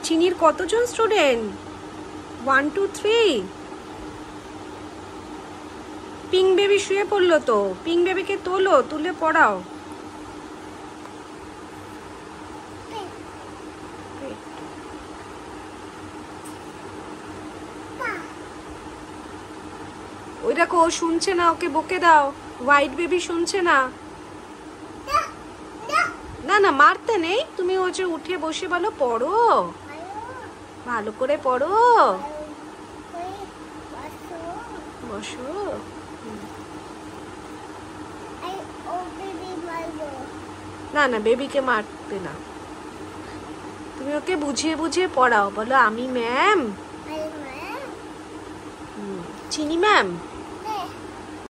চিনির কতজন student? 1 2 3। Pink baby শুয়ে পড়লো তো, পিঙ্ক বেবিকে তোলো, তুলে পড়াও। ওই দেখো ও শুনছে না, ওকে বকে দাও। হোয়াইট বেবি শুনছে না। না না মারতে নেই, তুমি হচ্ছে উঠে বসে বলো পড়ো, ভালো করে পড়ো। বসো। না না বেবিকে মারতে না, তুমি ওকে বুঝিয়ে বুঝিয়ে পড়াও, বলো আমি ম্যাম, চিনি ম্যাম।